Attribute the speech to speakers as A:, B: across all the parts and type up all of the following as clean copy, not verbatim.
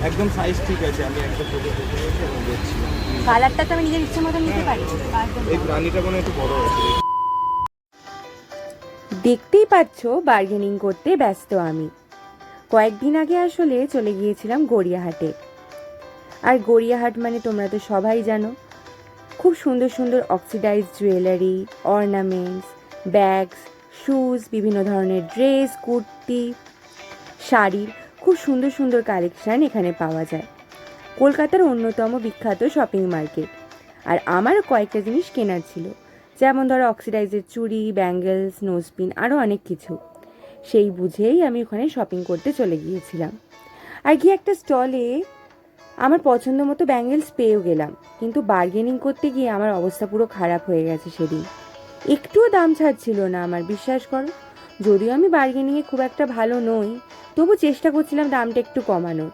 A: একদম সাইজ ঠিক আছে, আমি একটা ফটো তুলে রেখে এবং দেখছি।
B: কালারটা তো আমি নিজের ইচ্ছে মতো নিতে পারি।
A: এই প্রাণীটা কোনো একটু বড় আছে।
B: দেখতেই পাচ্ছ বার্গেনিং করতে ব্যস্ত আমি। কয়েকদিন আগে আসলে চলে গিয়েছিলাম গড়িয়াহাটে। আর গড়িয়াহাট মানে তোমরা তো সবাই জানো, খুব সুন্দর সুন্দর oxidised jewellery, ornaments, bags, shoes, বিভিন্ন ধরনের ড্রেস, কুর্তি, শাড়ির খুব সুন্দর সুন্দর কালেকশান এখানে পাওয়া যায়। কলকাতার অন্যতম বিখ্যাত শপিং মার্কেট। আর আমারও কয়েকটা জিনিস কেনার ছিল, যেমন ধরো অক্সিডাইজের চুড়ি, ব্যাঙ্গেলস, নোজপিন, আরও অনেক কিছু। সেই বুঝেই আমি ওখানে শপিং করতে চলে গিয়েছিলাম। আর গিয়ে একটা স্টলে আমার পছন্দ মতো ব্যাঙ্গেলস পেয়েও গেলাম, কিন্তু বার্গেনিং করতে গিয়ে আমার অবস্থা পুরো খারাপ হয়ে গেছে সেদিন। একটুও দাম ছাড় ছিল না আমার, বিশ্বাস করো। যদিও আমি বার্গেনিংয়ে খুব একটা ভালো নই, তবু চেষ্টা করছিলাম দামটা একটু কমানোর,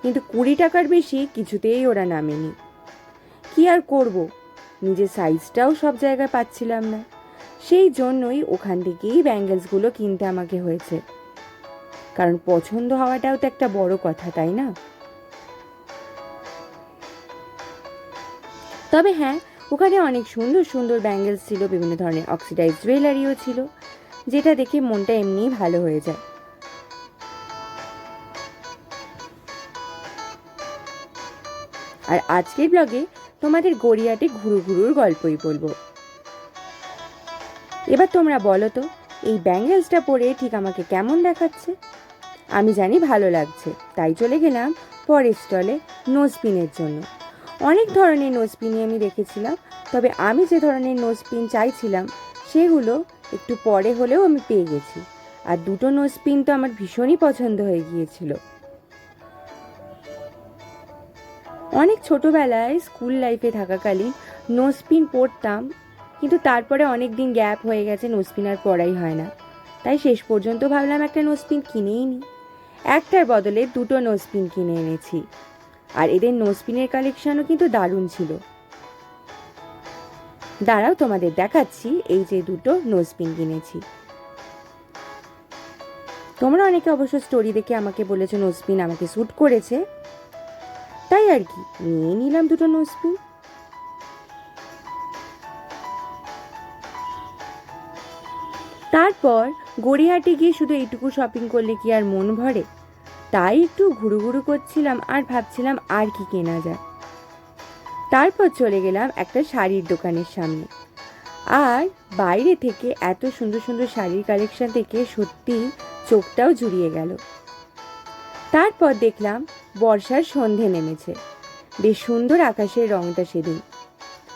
B: কিন্তু 20 টাকার বেশি কিছুতেই ওরা নামেনি। কি আর করব, নিজের সাইজটাও সব জায়গায় পাচ্ছিলাম না। সেই জন্যই ওখান থেকেই ব্যাঙ্গেলসগুলো কিনতে আমাকে হয়েছে, কারণ পছন্দ হওয়াটাও তো একটা বড় কথা, তাই না? তবে হ্যাঁ, ওখানে অনেক সুন্দর সুন্দর ব্যাঙ্গেলস ছিল, বিভিন্ন ধরনের অক্সিডাইজ জুয়েলারিও ছিল, যেটা দেখে মনটা এমনিই ভালো হয়ে যায়। আর আজকের ব্লগে তোমাদের গড়িয়াহাটে ঘুরু ঘুরুর গল্পই বলবো। এবার তোমরা বলো তো, এই ব্যাঙ্গেলসটা পরে ঠিক আমাকে কেমন দেখাচ্ছে? আমি জানি ভালো লাগছে, তাই চলে গেলাম পরের স্টলে নোজপিনের জন্য। অনেক ধরনের নোজপিনই আমি দেখেছিলাম, তবে আমি যে ধরনের নোজপিন চাইছিলাম সেগুলো একটু পরে হলেও আমি পেয়ে গেছি। আর দুটো নোজপিন তো আমার ভীষণই পছন্দ হয়ে গিয়েছিল। অনেক ছোটোবেলায় স্কুল লাইফে থাকাকালীন নোজপিন পরতাম, কিন্তু তারপরে অনেক দিন গ্যাপ হয়ে গেছে, নোজপিন আর পরাই হয় না। তাই শেষ পর্যন্ত ভাবলাম একটা নোজপিন কিনেই নিই। একটার বদলে দুটো নোজপিন কিনে এনেছি। আর এদের নোজপিনের কালেকশানও কিন্তু দারুণ ছিল। দাঁড়াও তোমাদের দেখাচ্ছি এই যে দুটো নোজপিন কিনেছি। তোমরা অনেকে অবশ্য স্টোরি দেখে আমাকে বলেছো নোজপিন আমাকে স্যুট করেছে, তাই আর কি নিয়ে নিলাম দুটো নোজপিন। তারপর গড়িয়াহাটে গিয়ে শুধু এইটুকু শপিং করলে কি আর মন ভরে? তাই একটু ঘুরু ঘুরু করছিলাম আর ভাবছিলাম আর কি কেনা যায়। তারপর চলে গেলাম একটা শাড়ির দোকানের সামনে। আর বাইরে থেকে এত সুন্দর সুন্দর শাড়ির কালেকশন থেকে সত্যি চোখটাও জুড়িয়ে গেল। তারপর দেখলাম বর্ষার সন্ধে নেমেছে, বেশ সুন্দর আকাশের রংটা সেদিন,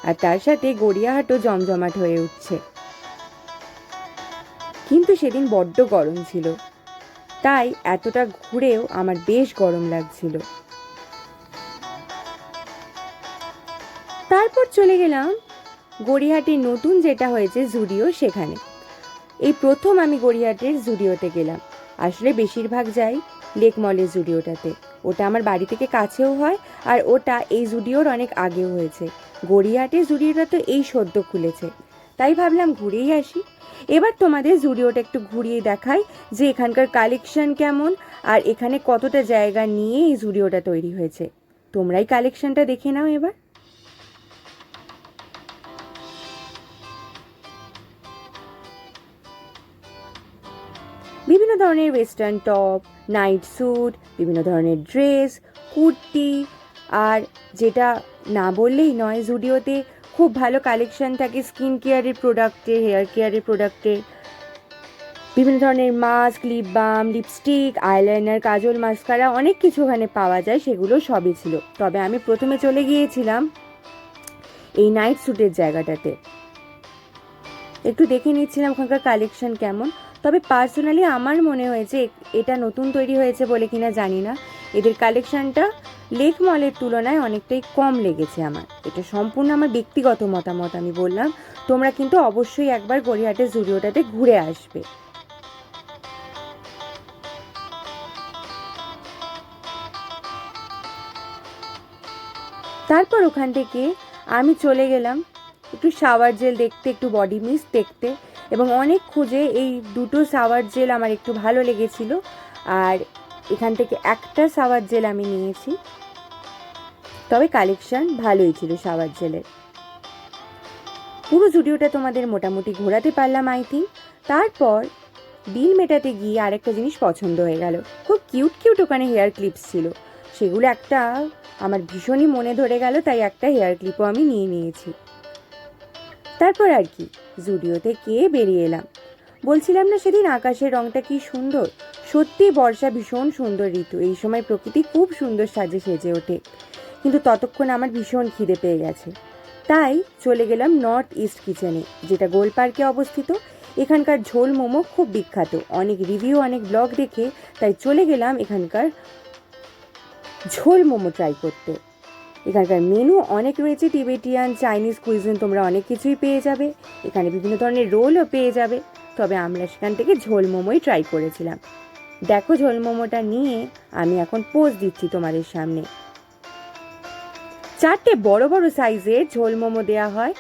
B: আর তার সাথে গড়িয়াহাটও জমজমাট হয়ে উঠছে। কিন্তু সেদিন বড্ড গরম ছিল, তাই এতটা ঘুরেও আমার বেশ গরম লাগছিল। তারপর চলে গেলাম গড়িয়াহাটে নতুন যেটা হয়েছে জুডিও, সেখানে। এই প্রথম আমি গড়িয়াহাটের জুডিওতে গেলাম। আসলে বেশিরভাগ যাই লেক মলের জুডিওটাতে, ওটা আমার বাড়ি থেকে কাছেও হয়, আর ওটা এই জুডিওর অনেক আগেও হয়েছে। গড়িয়াহাটের জুডিওটা তো এই সদ্য খুলেছে, তাই ভাবলাম ঘুরেই আসি। এবার তোমাদের জুডিওটা একটু ঘুরিয়ে দেখাই যে এখানকার কালেকশন কেমন, আর এখানে কতটা জায়গা নিয়ে এই জুডিওটা তৈরি হয়েছে। তোমরাই কালেকশনটা দেখে নাও এবার। বিভিন্ন ধরনের ওয়েস্টার্ন টপ, নাইট স্যুট, বিভিন্ন ধরনের ড্রেস, কুর্তি, আর যেটা না বললেই নয়, জুডিওতে খুব ভালো কালেকশন থাকে স্কিন কেয়ারের প্রোডাক্টের, হেয়ার কেয়ারের প্রোডাক্টের। বিভিন্ন ধরনের mask, lip balm, lipstick, eyeliner, kajal, mascara, অনেক কিছু ওখানে পাওয়া যায়, সেগুলো সবই ছিল। তবে আমি প্রথমে চলে গিয়েছিলাম এই নাইট স্যুটের জায়গাটাতে, একটু দেখে নিচ্ছিলাম ওখানকার কালেকশন কেমন। তবে পার্সোনালি আমার মনে হয়েছে এটা নতুন তৈরি হয়েছে বলে কিনা জানি না, এদের কালেকশনটা লেক মলের তুলনায় অনেকটাই কম লেগেছে আমার। এটা সম্পূর্ণ আমার ব্যক্তিগত মতামত আমি বললাম, তোমরা কিন্তু অবশ্যই একবার গড়িয়াহাটের জুডিওটাতে ঘুরে আসবে। তারপর ওখান থেকে আমি চলে গেলাম একটু শাওয়ার জেল দেখতে, একটু বডি মিস্ট দেখতে, এবং অনেক খুঁজে এই দুটো শাওয়ার জেল আমার একটু ভালো লেগেছিল। আর এখান থেকে একটা শাওয়ার জেল আমি নিয়েছি, তবে কালেকশন ভালোই ছিল শাওয়ার জেলের। পুরো জুডিওটা তোমাদের মোটামুটি ঘোরাতে পারলাম আই থিঙ্ক। তারপর বিল মেটাতে গিয়ে আরেকটা জিনিস পছন্দ হয়ে গেল। খুব কিউট কিউট ওখানে হেয়ার ক্লিপস ছিল, সেগুলো একটা আমার ভীষণই মনে ধরে গেল, তাই একটা হেয়ার ক্লিপও আমি নিয়ে নিয়েছি। তারপর আর কি, জুডিও থেকে বেরিয়ে এলাম। বলছিলাম না সেদিন আকাশের রংটা কি সুন্দর। সত্যি বর্ষা ভীষণ সুন্দর ঋতু, এই সময় প্রকৃতি খুব সুন্দর সাজে সেজে ওঠে। কিন্তু ততক্ষণ আমার ভীষণ খিদে পেয়ে গেছে, তাই চলে গেলাম নর্থ ইস্ট কিচেনে, যেটা গোল পার্কে অবস্থিত। এখানকার ঝোল মোমো খুব বিখ্যাত, অনেক রিভিউ অনেক ব্লগ দেখে তাই চলে গেলাম এখানকার ঝোল মোমো ট্রাই করতে। এখানকার মেনু অনেক রয়েছে, টিবেটিয়ান, চাইনিজ কুইজিন, তোমরা অনেক কিছুই পেয়ে যাবে। এখানে বিভিন্ন ধরনের রোলও পেয়ে যাবে, তবে আমরা সেখান থেকে ঝোল মোমোই ট্রাই করেছিলাম। দেখো ঝোল মোমোটা নিয়ে আমি এখন পোজ দিচ্ছি তোমাদের সামনে। 4টে বড় বড় সাইজের ঝোল মোমো দেওয়া হয়,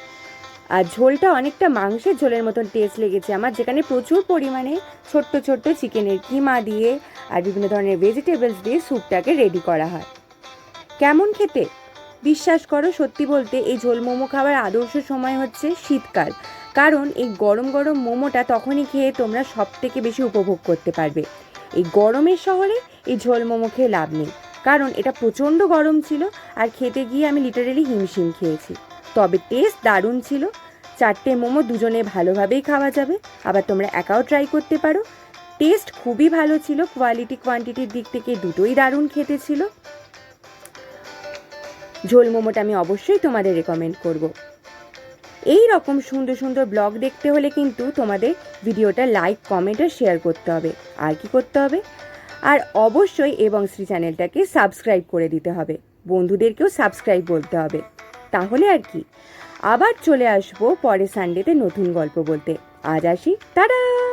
B: আর ঝোলটা অনেকটা মাংসের ঝোলের মতন টেস্ট লেগেছে আমার, যেখানে প্রচুর পরিমাণে ছোট্ট ছোট্ট চিকেনের কিমা দিয়ে আর বিভিন্ন ধরনের ভেজিটেবলস দিয়ে স্যুপটাকে রেডি করা হয়। কেমন খেতে? বিশ্বাস করো, সত্যি বলতে এই ঝোল মোমো খাওয়ার আদর্শ সময় হচ্ছে শীতকাল, কারণ এই গরম গরম মোমোটা তখনই খেয়ে তোমরা সব থেকে বেশি উপভোগ করতে পারবে। এই গরমের শহরে এই ঝোল মোমো খেয়ে লাভ নেই, কারণ এটা প্রচণ্ড গরম ছিল আর খেতে গিয়ে আমি লিটারেলি হিমশিম খেয়েছি। তবে টেস্ট দারুণ ছিল। 4টে মোমো দুজনে ভালোভাবেই খাওয়া যাবে, আবার তোমরা একাও ট্রাই করতে পারো। টেস্ট খুবই ভালো ছিল, কোয়ালিটি কোয়ান্টিটির দিক থেকে দুটোই দারুণ খেতে ছিল। ঝোল মোমোটা আমি অবশ্যই তোমাদের রেকমেন্ড করব। এই রকম সুন্দর সুন্দর ব্লগ দেখতে হলে কিন্তু তোমাদের ভিডিওটা লাইক, কমেন্ট আর শেয়ার করতে হবে। আর কি করতে হবে? আর অবশ্যই এবং শ্রী চ্যানেলটাকে সাবস্ক্রাইব করে দিতে হবে, বন্ধুদেরকেও সাবস্ক্রাইব বলতে হবে। তাহলে আর কি, আবার চলে আসবো পরের সানডেতে নতুন গল্প বলতে। আজ আসি, টাটা।